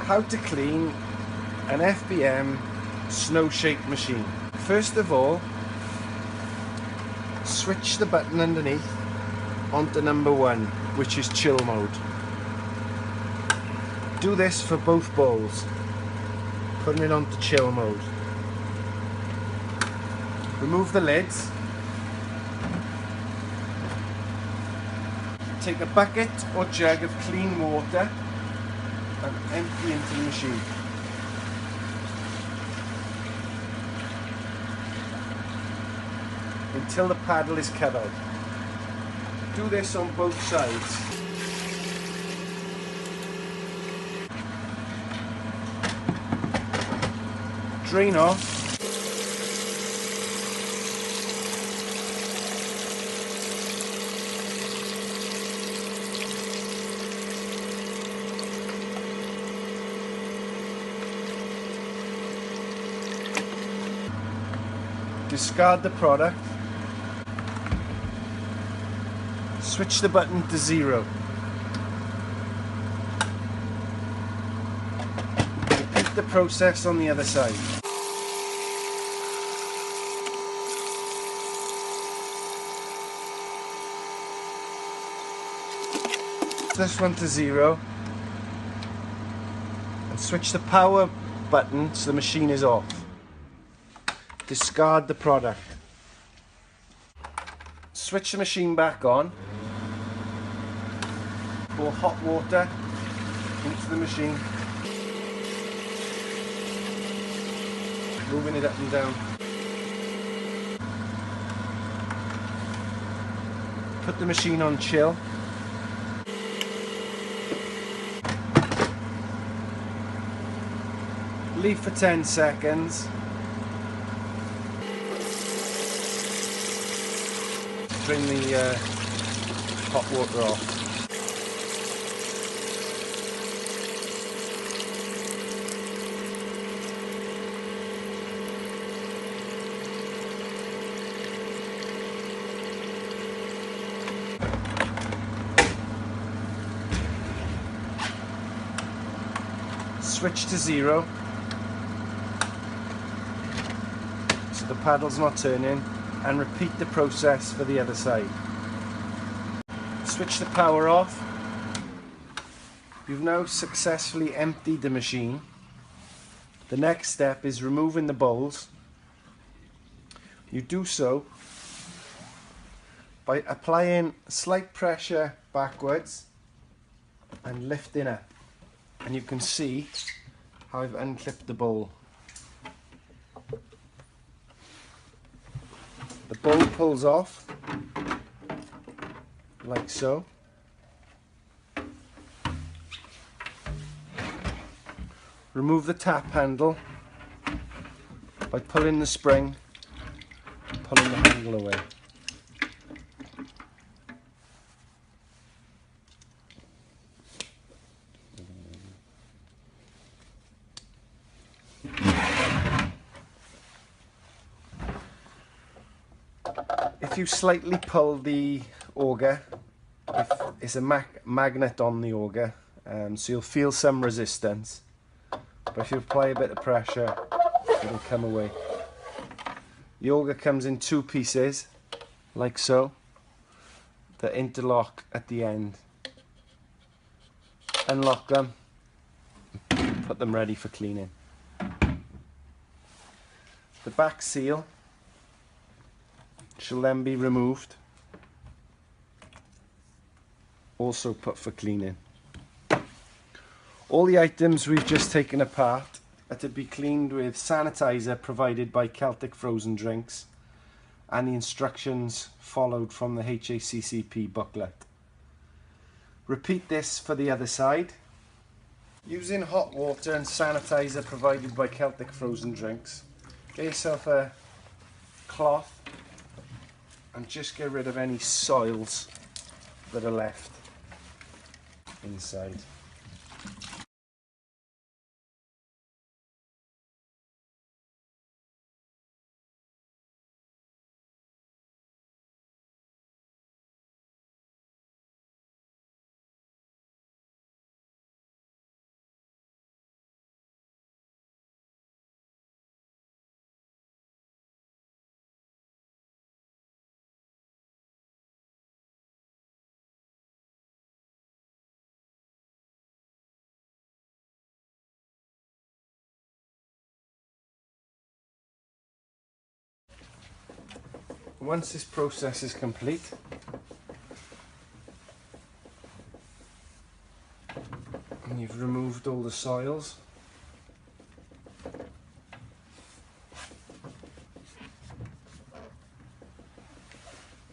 How to clean an FBM snow shake machine. First of all, switch the button underneath onto number 1, which is chill mode. Do this for both bowls, putting it onto chill mode. Remove the lids. Take a bucket or jug of clean water and empty into the machine. Until the paddle is covered. Do this on both sides. Drain off. Discard the product. Switch the button to 0. Repeat the process on the other side. This one to 0 and switch the power button so the machine is off. Discard the product. Switch the machine back on. Pour hot water into the machine, moving it up and down. Put the machine on chill. Leave for 10 seconds. Drain the hot water off. Switch to 0 so the paddle's not turning, and repeat the process for the other side. Switch the power off. You've now successfully emptied the machine. The next step is removing the bowls. You do so by applying slight pressure backwards and lifting up. And you can see how I've unclipped the bowl. The bowl pulls off like so. Remove the tap handle by pulling the spring, pulling the handle away. If you slightly pull the auger, it's a magnet on the auger, so you'll feel some resistance, but if you apply a bit of pressure, it'll come away. The auger comes in 2 pieces, like so, that interlock at the end. Unlock them, put them ready for cleaning. The back seal shall then be removed, also put for cleaning. All the items we've just taken apart are to be cleaned with sanitizer provided by Celtic Frozen Drinks and the instructions followed from the HACCP booklet. Repeat this for the other side. Using hot water and sanitizer provided by Celtic Frozen Drinks, get yourself a cloth and just get rid of any soils that are left inside. Once this process is complete, and you've removed all the soils,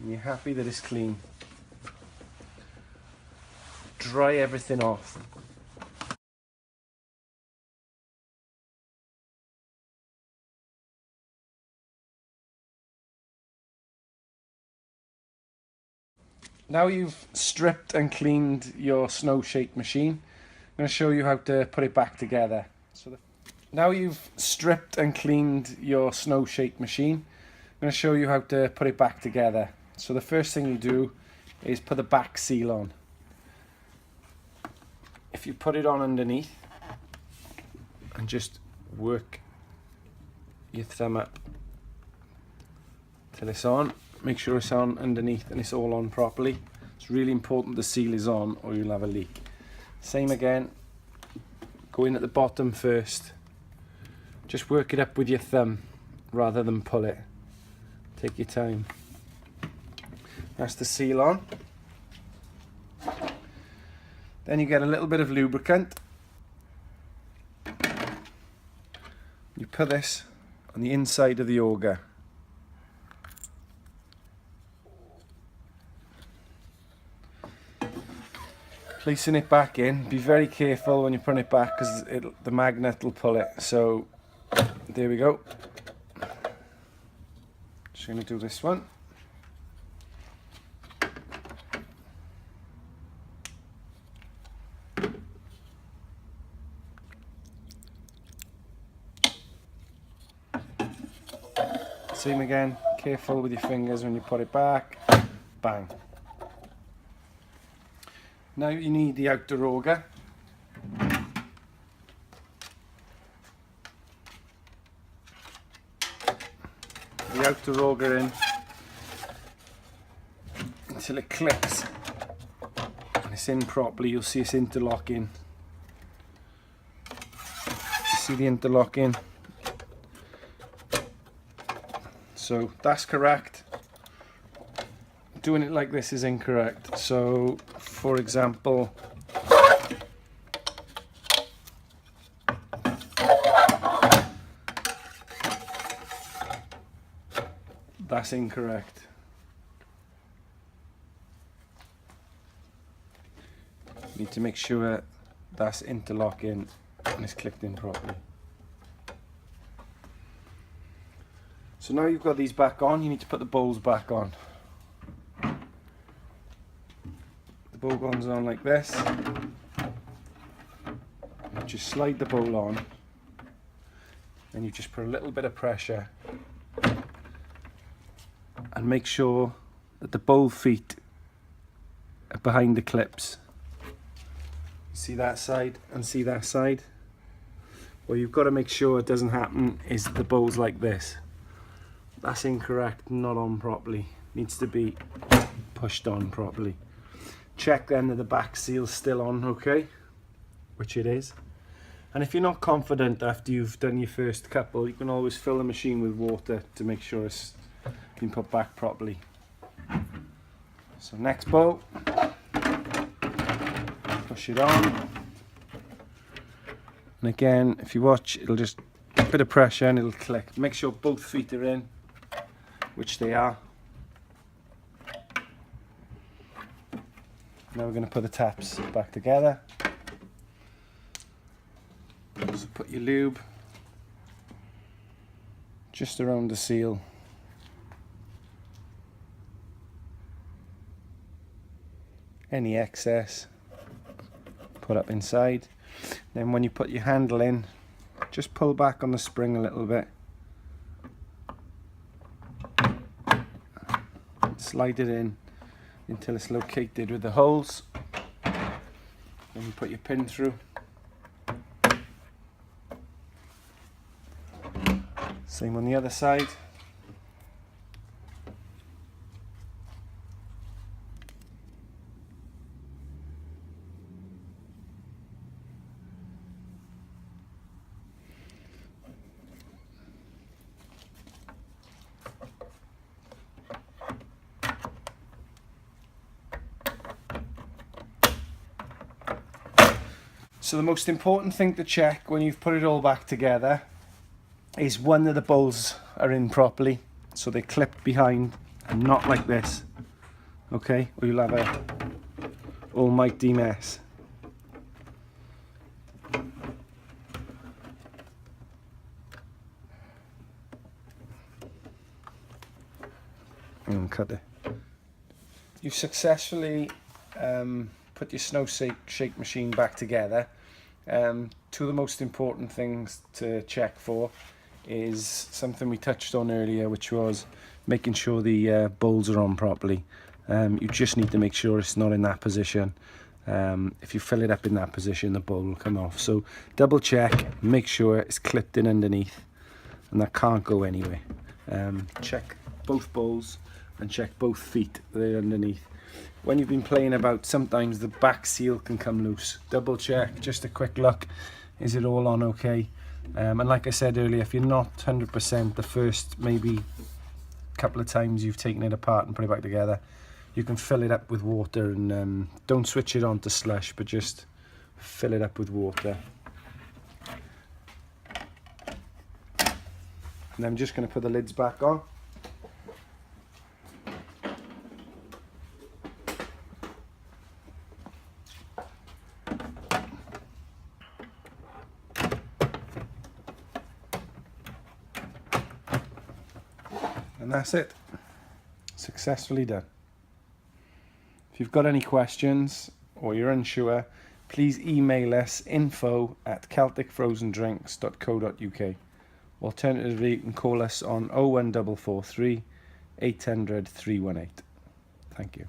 and you're happy that it's clean, dry everything off. Now you've stripped and cleaned your snow shake machine, I'm going to show you how to put it back together. Now you've stripped and cleaned your snow shake machine, I'm going to show you how to put it back together. So the first thing you do is put the back seal on. If you put it on underneath and just work your thumb up till it's on, make sure it's on underneath and it's all on properly. It's really important the seal is on or you'll have a leak. Same again, go in at the bottom first. Just work it up with your thumb rather than pull it. Take your time. That's the seal on. Then you get a little bit of lubricant. You put this on the inside of the auger. Placing it back in, be very careful when you put it back because the magnet will pull it. So there we go. Just going to do this one. Same again, careful with your fingers when you put it back. Bang. Now you need the outer auger. The outer auger in until it clicks and it's in properly. You'll see it's interlocking. You see the interlocking? So that's correct. Doing it like this is incorrect. So for example, that's incorrect. You need to make sure that's interlocking and it's clicked in properly. So now you've got these back on, you need to put the bowls back on. The bowl goes on like this. You just slide the bowl on, and you just put a little bit of pressure and make sure that the bowl feet are behind the clips. See that side and see that side? What you've got to make sure it doesn't happen is the bowl's like this. That's incorrect, not on properly. Needs to be pushed on properly. Check then that the back seal's still on, okay? Which it is. And if you're not confident after you've done your first couple, you can always fill the machine with water to make sure it's been put back properly. So next bowl, push it on. And again, if you watch, it'll just a bit of pressure and it'll click. Make sure both feet are in, which they are. Now we're going to put the taps back together. So put your lube just around the seal. Any excess, put up inside. Then when you put your handle in, just pull back on the spring a little bit. Slide it in until it's located with the holes. Then you put your pin through. Same on the other side. So the most important thing to check when you've put it all back together is one, that the bowls are in properly, so they're clipped behind and not like this, okay, or you'll have a almighty mess. And cut it. You've successfully put your snow shake machine back together. Two of the most important things to check for is something we touched on earlier, which was making sure the bowls are on properly. You just need to make sure it's not in that position. If you fill it up in that position, the bowl will come off. So double check, make sure it's clipped in underneath, and that can't go anywhere. Check both bowls and check both feet, they're underneath. When you've been playing about, sometimes the back seal can come loose. Double check, just a quick look, is it all on okay? And like I said earlier, if you're not 100% the first maybe couple of times you've taken it apart and put it back together, you can fill it up with water, and don't switch it on to slush, but just fill it up with water. And I'm just going to put the lids back on. And that's it. Successfully done. If you've got any questions or you're unsure, please email us info@celticfrozendrinks.co.uk. Alternatively, you can call us on 01443 800 318. Thank you.